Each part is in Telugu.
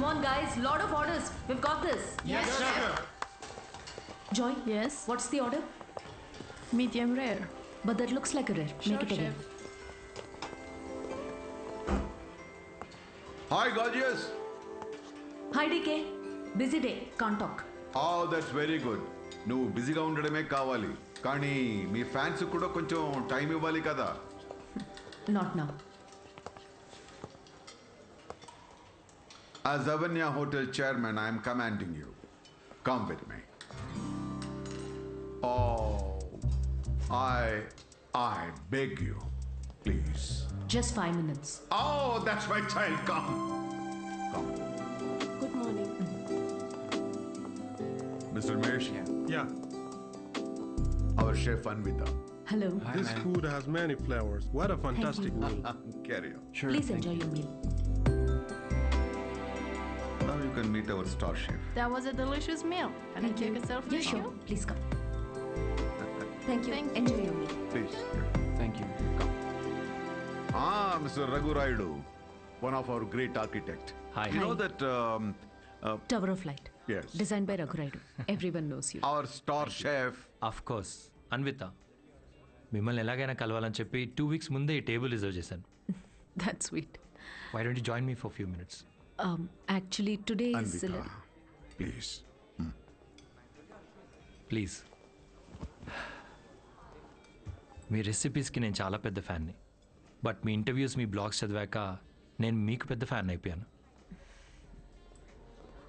Come on, guys. Lot of orders. We've got this. Yes, chef. Joy. Yes. What's the order? Medium rare. But that looks like a rare. Sure, Make it again. chef. Hi, gorgeous. Hi, DK. Busy day. Can't talk. Oh, that's very good. నువ్వు బిజీగా ఉండడమే కావాలి, కానీ మీ ఫ్యాన్స్ కూడా కొంచెం టైం ఇవ్వాలి కదా. Not now. As Avanya Hotel chairman, I am commanding you. Come with me. Oh, I beg you, please. Just 5 minutes. Oh, that's my child. Come. Good morning. Mr. Mesh, Yeah. our chef Anvita. Hello. This food has many flavors. What a fantastic meal. Carry on. Please enjoy your meal. Now you can meet our star chef. That was a delicious meal. Can I take a selfie Yeah, with sure. you? Please come. Thank you. Thank Enjoy your meal. Please. Thank you. Mr. Raghu Raidu, one of our great architect. Hi. You know that Tower of Light. yes, Designed by Raghu Raidu. Everyone knows you. our star chef. Of course Anvita, మిమ్మల్ని ఎలాగైనా కలవాలని చెప్పి 2 weeks ముందే ఈ టేబుల్ రిజర్వ్ చేశాను. That's sweet. Why don't you join me for few minutes? Actually, today is... Anvita, please. Please. మీ రెసిపీస్కి నేను చాలా పెద్ద ఫ్యాన్ని, బట్ మీ ఇంటర్వ్యూస్, మీ బ్లాగ్స్ చదివాక నేను మీకు పెద్ద ఫ్యాన్ అయిపోయాను.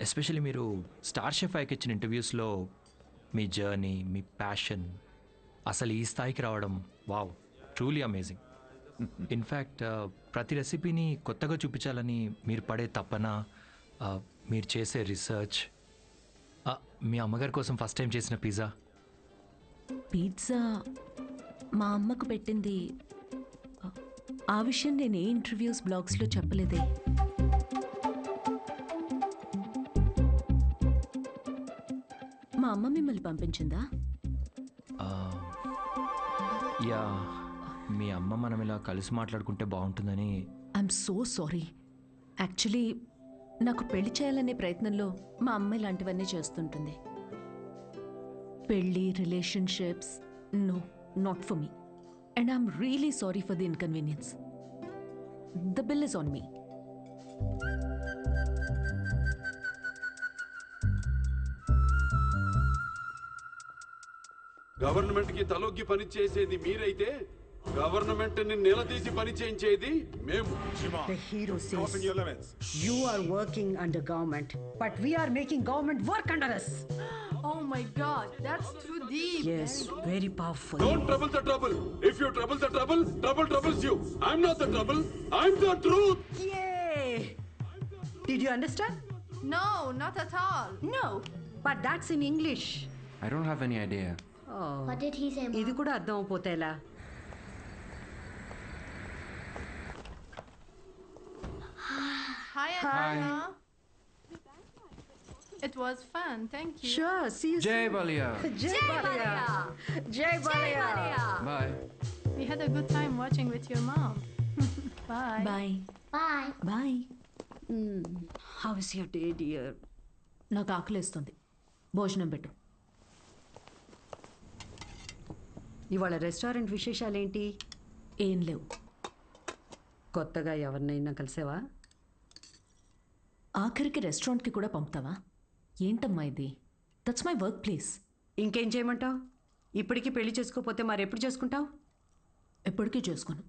ఎస్పెషల్లీ మీరు స్టార్ షెఫ్ ఐకి ఇచ్చిన ఇంటర్వ్యూస్లో మీ జర్నీ, మీ ప్యాషన్, అసలు ఈ స్థాయికి రావడం, వావ్, ట్రూలీ అమేజింగ్. ఇన్ఫ్యాక్ట్ ప్రతి రెసిపీని కొత్తగా చూపించాలని మీరు పడే తపన, మీరు చేసే రీసెర్చ్, మీ అమ్మగారి కోసం ఫస్ట్ టైం చేసిన పిజ్జా. పిజ్జా మా అమ్మకు పెట్టింది. ఆ విషయం నేను ఏ ఇంటర్వ్యూస్ బ్లాగ్స్లో చెప్పలేదే. మా అమ్మ మిమ్మల్ని పంపించిందా? యా, మీ అమ్మ మనం ఇలా కలిసి మాట్లాడుకుంటే బాగుంటుందని. I'm so sorry. యాక్చువల్లీ నాకు పెళ్లి చేయాలనే ప్రయత్నంలో మా అమ్మ ఇలాంటివన్నీ చేస్తుంటుంది. పెళ్ళి, relationships, no, not for me. And I'm really sorry for the inconvenience. The bill is on me. Government కి తలొగ్గి పని చేసేది మీరైతే గవర్నమెంట్ ని నిలదీసి పని చేయించేది మేము. The hero Drop in says your limits. you are working under government, but we are making government work under us. Oh my God, that's too deep. Yes, very powerful. Don't trouble the trouble. If you trouble the trouble, trouble troubles you. I'm not the trouble. I'm the truth. Yay! Did you understand? No, not at all. No, but that's in English. I don't have any idea. Oh, What did he say, Mom? ఇది కూడా అర్థం అయిపోతే ఎలా? Hi, Anna. It was fun. Thank you. Sure, see you Jai soon. Balia. Jai Balia. Jai Balia. Bye. We had a good time watching with your mom. Bye. Bye Bye. Bye. How is your day, dear? నాకు ఆకలేస్తుంది. భోజనం పెట్టు. ఇవాళ రెస్టారెంట్ విశేషాలేంటి? ఏం లేవు. కొత్తగా ఎవరినైనా కలిసావా? ఆఖరికి రెస్టారెంట్కి కూడా పంపుతావా? ఏంటమ్మా ఇది? That's my work place. ఇంకేం చేయమంటావు? ఇప్పటికీ పెళ్లి చేసుకోకపోతే మరి ఎప్పుడు చేసుకుంటావు? ఎప్పటికీ చేసుకోను.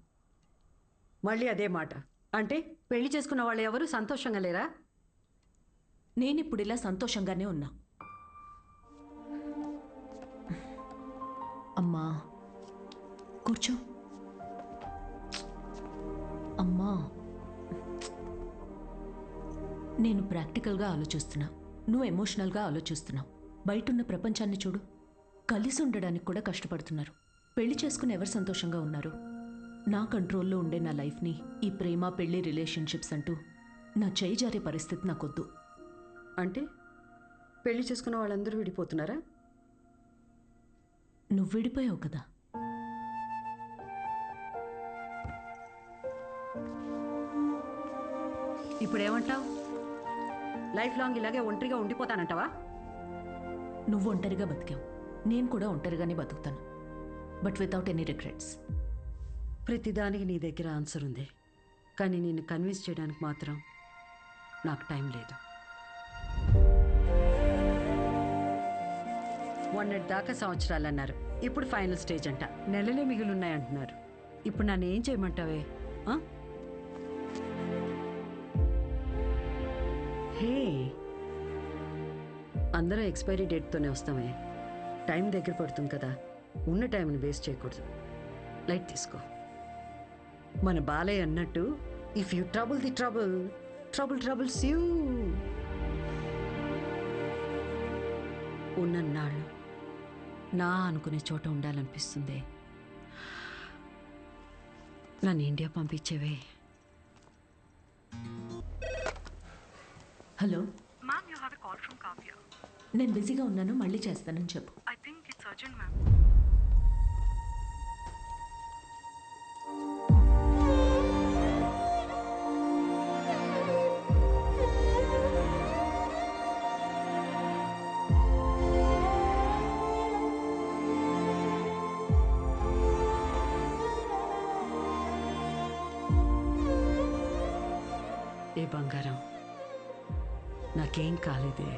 మళ్ళీ అదే మాట. అంటే పెళ్లి చేసుకున్న వాళ్ళు ఎవరు సంతోషంగా లేరా? నేను ఇప్పుడు ఇలా సంతోషంగానే ఉన్నా. అమ్మా కూర్చో. అమ్మా, నేను ప్రాక్టికల్గా ఆలోచిస్తున్నా, నువ్వు ఎమోషనల్గా ఆలోచిస్తున్నావు. బయటున్న ప్రపంచాన్ని చూడు. కలిసి ఉండడానికి కూడా కష్టపడుతున్నారు. పెళ్లి చేసుకుని ఎవరు సంతోషంగా ఉన్నారు? నా కంట్రోల్లో ఉండే నా లైఫ్ని ఈ ప్రేమ, పెళ్లి, రిలేషన్షిప్స్ అంటూ నా చేయి జారే పరిస్థితి నాకొద్దు. అంటే పెళ్లి చేసుకున్న వాళ్ళందరూ విడిపోతున్నారా? నువ్వు విడిపోయావు కదా. ఇప్పుడు ఏమంటావు? లైఫ్ లాంగ్ ఇలాగే ఒంటరిగా ఉండిపోతానంటావా? నువ్వు ఒంటరిగా బతికావు, నేను కూడా ఒంటరిగానే బతుకుతాను, బట్ వితౌట్ ఎనీ రిగ్రెట్స్. ప్రతిదానికి నీ దగ్గర ఆన్సర్ ఉంది, కానీ నిన్ను కన్విన్స్ చేయడానికి మాత్రం నాకు టైం లేదు. మొన్నటి దాకా సంవత్సరాలు అన్నారు, ఇప్పుడు ఫైనల్ స్టేజ్ అంట. నెలలే మిగిలిన్నాయంటున్నారు. ఇప్పుడు నన్ను ఏం చేయమంటావే? ఆ? హే, అందరం ఎక్స్పైరీ డేట్తోనే వస్తామే. టైం దగ్గర పడుతుంది కదా, ఉన్న టైంని వేస్ట్ చేయకూడదు. లైట్ తీసుకో. మన బాలయ్య అన్నట్టు, if you trouble the trouble, trouble troubles you. ఉన్నన్నాళ్ళు నా అనుకునే చోట ఉండాలనిపిస్తుంది. నన్ను ఇండియా పంపించేవే. Hello, Ma'am, you have a call from Kavya. నేను బిజీగా ఉన్నాను, మళ్ళీ చేస్తానని చెప్పు. I think it's urgent, ma'am. ఏ బంగారం, నాకేం కాలేదే.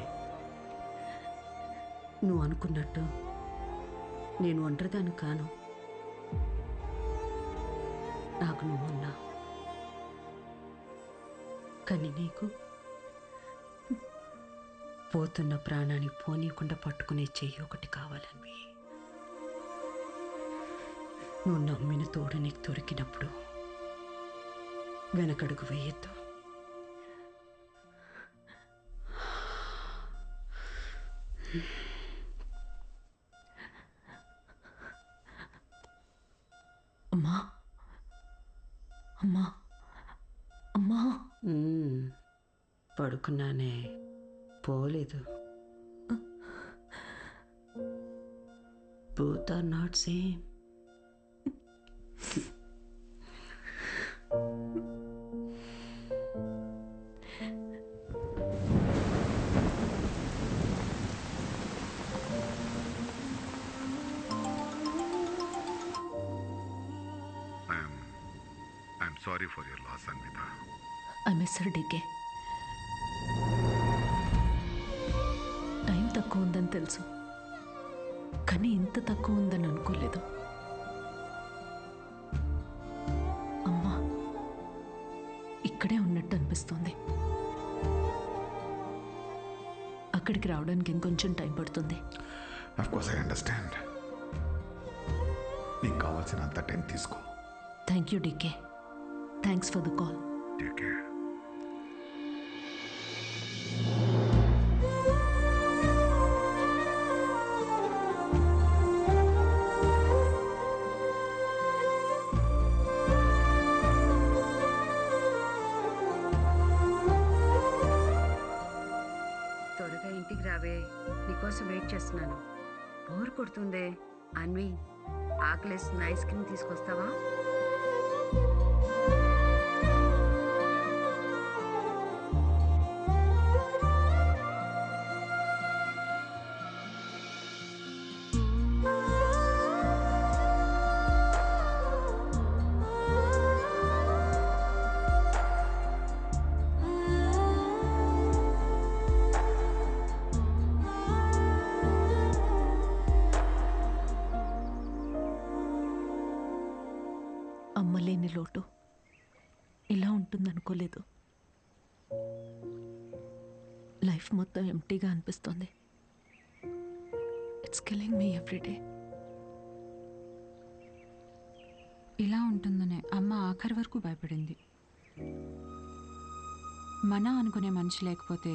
నువ్వు అనుకున్నట్టు నేను ఒంటరిదాన్ని కాను. నాకు నువ్వున్నా, కానీ నీకు పోతున్న ప్రాణాన్ని పోనీయకుండా పట్టుకునే చెయ్యి ఒకటి కావాలని. నువ్వు నమ్మిన తోడు నీకు దొరికినప్పుడు వెనకడుగు వేయొద్దు. అమ్మా, అమ్మా, అమ్మా. పడుకున్నానే, పోలేదు. Both are not same. I'm sorry for your loss, Anvita. I miss her DK. Time తక్కువ ఉందని తెలుసు, కానీ ఇంత తక్కువ ఉందని అనుకోలేదు. అమ్మా ఇక్కడే ఉన్నట్టు అనిపిస్తోంది. అక్కడికి రావడానికి ఇంకొంచెం టైం పడుతుంది. Of course, I understand. నీకు కావాల్సినంత టైం తీసుకో. Thank you DK. Thanks for the call. Take care. త్వరగా ఇంటికి రావే, నీకోసం వెయిట్ చేస్తున్నాను. బోర్ కొడుతుందే. అన్వి, ఆకలేసిన ఐస్ క్రీమ్ తీసుకొస్తావా? అమ్మలేని లోటు ఇలా ఉంటుందనుకోలేదు. లైఫ్ మొత్తం ఎంటీగా అనిపిస్తోంది. It's killing me everyday. ఇలా ఉంటుందనే అమ్మ ఆఖరి వరకు భయపడింది. మన అనుకునే మనిషి లేకపోతే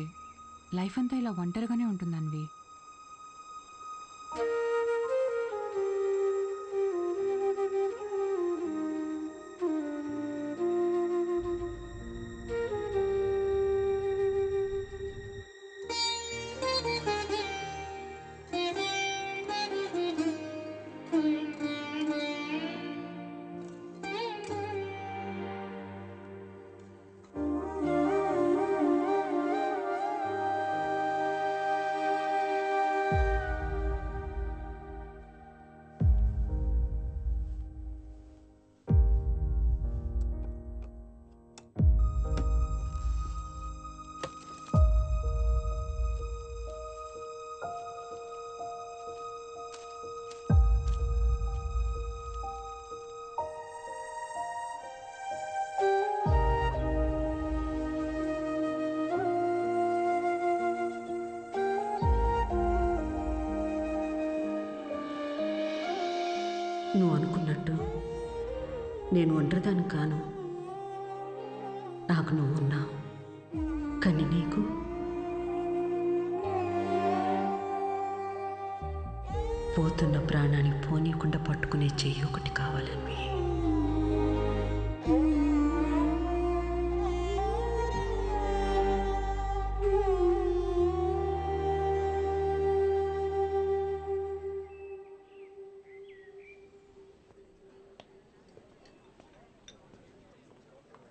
లైఫ్ అంతా ఇలా ఒంటరిగానే ఉంటుందన్వి. నేను ఒంటరిదాన్ని కాను. నాకు నువ్వు ఉన్నావు, కానీ నీకు పోతున్న ప్రాణాన్ని పోనీకుండా పట్టుకునే చెయ్యి ఒకటి కావాలని.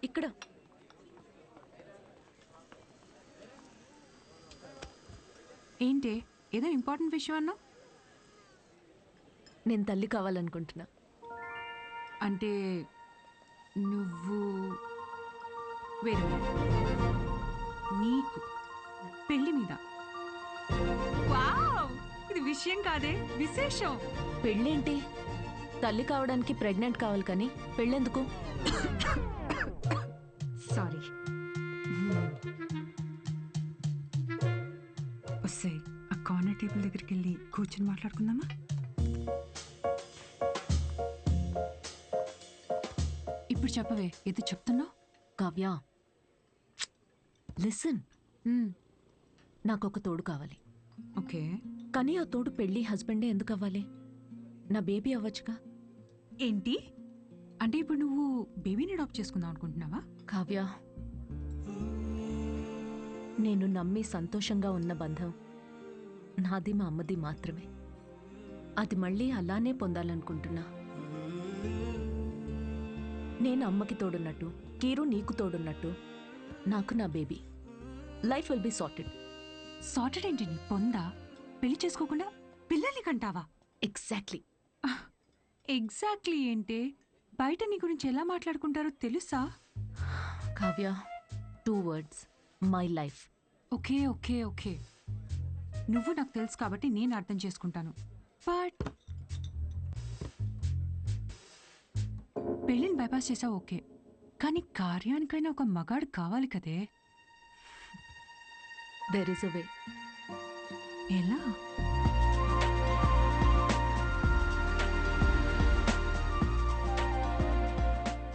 ఇక్కడ ఏంటి ఏదో ఇంపార్టెంట్ విషయం అన్నా? నేను తల్లి కావాలనుకుంటున్నా. అంటే నువ్వు వేరే నీకు పెళ్లి మీద. వావ్! ఇది విషయం కాదే, విశేషం. పెళ్ళేంటి? తల్లి కావడానికి ప్రెగ్నెంట్ కావాలి, కానీ పెళ్ళెందుకు? సారీ. వస్తాయి ఆ కార్నర్ టేబుల్ దగ్గరికి వెళ్ళి కూర్చొని మాట్లాడుకుందామా? ఇప్పుడు చెప్పవే, ఏదో చెప్తున్నావు. కావ్య, లిసన్. నాకు ఒక తోడు కావాలి. ఓకే, కానీ ఆ తోడు పెళ్ళి హస్బెండే ఎందుకు అవ్వాలి? నా బేబీ అవ్వచ్చుగా. ఏంటి అంటే ఇప్పుడు నువ్వు బేబీని అడాప్ట్ చేసుకుందాం అనుకుంటున్నావా? కావ్య, నేను నమ్మి సంతోషంగా ఉన్న బంధం నాది మా అమ్మది మాత్రమే. అది మళ్ళీ అలానే పొందాలనుకుంటున్నా. నేను అమ్మకి తోడున్నట్టు, కీరు నీకు తోడున్నట్టు, నాకు నా baby. Life will be sorted. Sorted ఏంటి నీ పొందా? పెళ్లి చేసుకోకుండా పిల్లల్ని కంటావా? ఎగ్జాక్ట్లీ. ఎగ్జాక్ట్లీ ఏంటి? బయట నీ గురించి ఎలా మాట్లాడుకుంటారో తెలుసా? Kavya, 2 words, my life. Okay okay okay, నువ్వు నాకు తెలుసు కాబట్టి నేను అర్థం చేసుకుంటాను. బట్ పెళ్ళిని బైపాస్ చేసావు ఓకే, కానీ కార్యానికైనా ఒక మగాడు కావాలి కదే. దెర్ ఇస్ అ వే. ఎలా?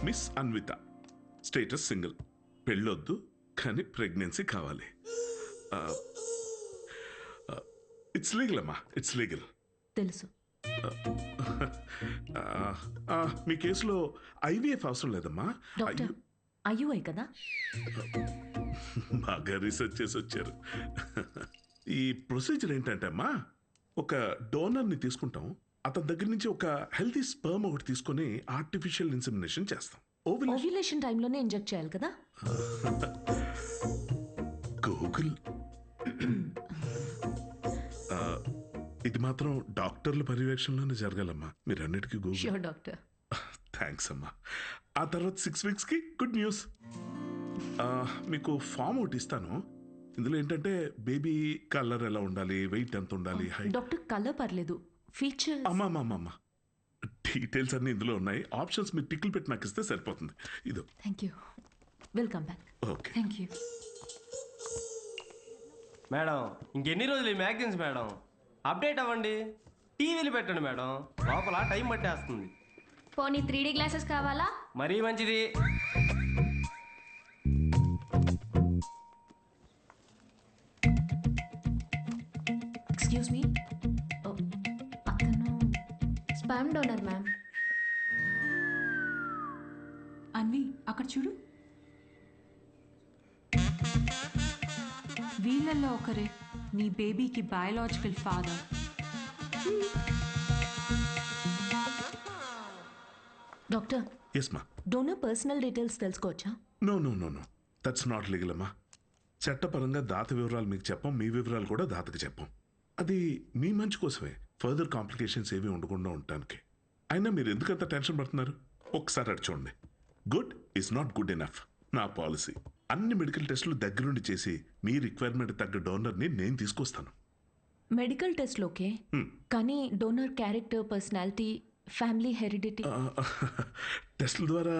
మిస్ అన్విత, స్టేటస్ సింగిల్, పెళ్ళొద్దు కానీ ప్రెగ్నెన్సీ కావాలి. ఇట్స్ లీగల్ అమ్మా, ఇట్స్ లీగల్. తెలుసు. మీ కేసులో ఐవీఎఫ్ అవసరం లేదమ్మా. డాక్టర్, అయ్యూఐ కదా? బాగా రీసెర్చ్ చేసి వచ్చారు. ఈ ప్రొసీజర్ ఏంటంటే అమ్మా, ఒక డోనర్ని తీసుకుంటాం, అతని దగ్గర నుంచి ఒక హెల్తీ స్పర్మ్ ఒకటి తీసుకొని ఆర్టిఫిషియల్ ఇన్సెమినేషన్ చేస్తాం. ఓవ్యులేషన్ టైంలోనే ఇంజెక్ట్ చేయాలి కదా? గూగుల్. ఇది మాత్రం డాక్టర్ల పర్యవేక్షణలోనే జరగాలమ్మా. మీరన్నిటికీ గూగుల్. Sure doctor. థ్యాంక్స్ అమ్మా. ఆ తర్వాత 6 weeksకి గుడ్ న్యూస్. మీకు ఫామ్ ఒకటి ఇస్తాను. ఇందులో ఏంటంటే బేబీ కలర్ ఎలా ఉండాలి, వెయిట్ ఎంత ఉండాలి, హైట్. డాక్టర్, కలర్ పర్లేదు, ఫీచర్స్. అమ్మా డీటెయిల్స్ అన్ని ఇందులో ఉన్నాయి. ఆప్షన్స్ మీరు టిక్లు పెట్టి నాకు ఇస్తే సరిపోతుంది. ఇదో. Thank you. Welcome back. Okay. Thank you madam. ఇంకెన్ని రోజులు ఈ మ్యాగజైన్స్ మేడం? అప్డేట్ అవ్వండి, టీవీలు పెట్టండి మేడం, లోపల టైం పట్టేస్తుంది. పోనీ 3D గ్లాసెస్ కావాలా? మరీ మంచిది. ఎక్స్క్యూజ్ మీ, అతను స్పామ్ డోనర్ మ్యామ్. అన్వి, అక్కడ చూడు. వీళ్ళల్లో ఒకరే నీ బేబీకి బయాలజికల్ ఫాదర్. డాక్టర్, ఎస్ మా. డోనర్ పర్సనల్ డీటెయిల్స్ తెలుసుకోవచ్చా? నో, దట్స్ నాట్ లీగల్ అమ్మా. చట్టపరంగా దాత వివరాలు మీకు చెప్పం, మీ వివరాలు కూడా దాతకి చెప్పం. అది మీ మంచి కోసమే, ఫర్దర్ కాంప్లికేషన్స్ ఏమీ ఉండకుండా ఉండటానికి. అయినా మీరు ఎందుకంత టెన్షన్ పడుతున్నారు? ఒకసారి అటు చూడండి. Good is not good enough. నా పాలసీ అన్ని మెడికల్ టెస్టులు దగ్గరుండి చేసి మీ రిక్వైర్మెంట్ తగ్గ డోనర్ని నేను తీసుకొస్తాను. మెడికల్ టెస్ట్ ఓకే, కానీ donor character, personality, family heredity. టెస్ట్ల ద్వారా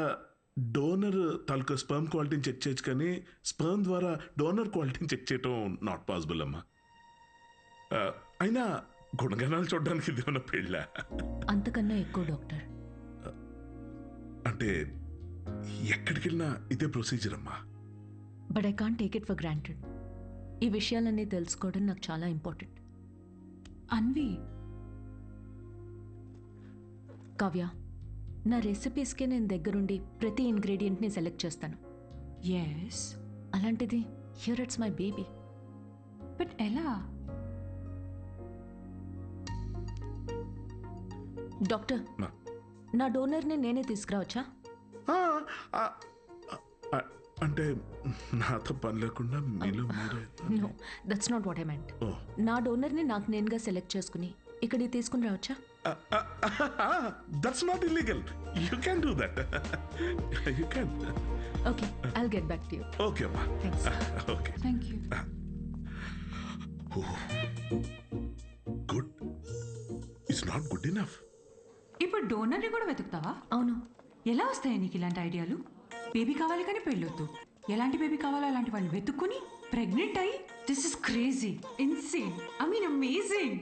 డోనర్ తాలూకా స్పర్మ్ క్వాలిటీని చెక్ చేయొచ్చు, కానీ స్పర్మ్ ద్వారా డోనర్ క్వాలిటీని చెక్ చేయటం నాట్ పాసిబుల్ అమ్మా. అయినా గుణగణాలు చూడడానికి ఇది ఉన్న పెళ్ళ. అంతకన్నా ఎక్కువ డాక్టర్. అంటే ఎక్కడికి వెళ్ళినా ఇదే ప్రొసీజర్ అమ్మా. But I can't take it for granted. ఈ విషయాలన్నీ తెలుసుకోవడం నాకు చాలా ఇంపార్టెంట్. అన్వి, కావ్య, నా రెసిపీస్కి నేను దగ్గరుండి ప్రతి ఇంగ్రీడియంట్ని సెలెక్ట్ చేస్తాను. ఎస్, అలాంటిది here it's my baby. But ఎలా? డాక్టర్, నా. నా డోనర్ని నేనే తీసుకురావచ్చా? ఆ, ఆ, ఆ, అంటే నాతో పని లేకుండా మీలో మీరే. No, that's not what I meant. Oh. నా డోనర్ని నాకు నేనుగా సెలెక్ట్ చేసుకుని ఇక్కడికి తీసుకుని రావచ్చా? That's not illegal. You can do that. You can. Okay, I'll get back to you. Okay అమ్మా. Thanks. Okay. Thank you. Good. It's not good enough. ఇప్పుడు డోనర్ని కూడా వెతుకుతావా? అవును. ఎలా వస్తాయి నీకు ఇలాంటి ఐడియాలు? బేబీ కావాలి కానీ పెళ్ళొద్దు. ఎలాంటి బేబీ కావాలో అలాంటి వాళ్ళు వెతుక్కుని ప్రెగ్నెంట్ అయ్యి, this is crazy, insane, I mean amazing.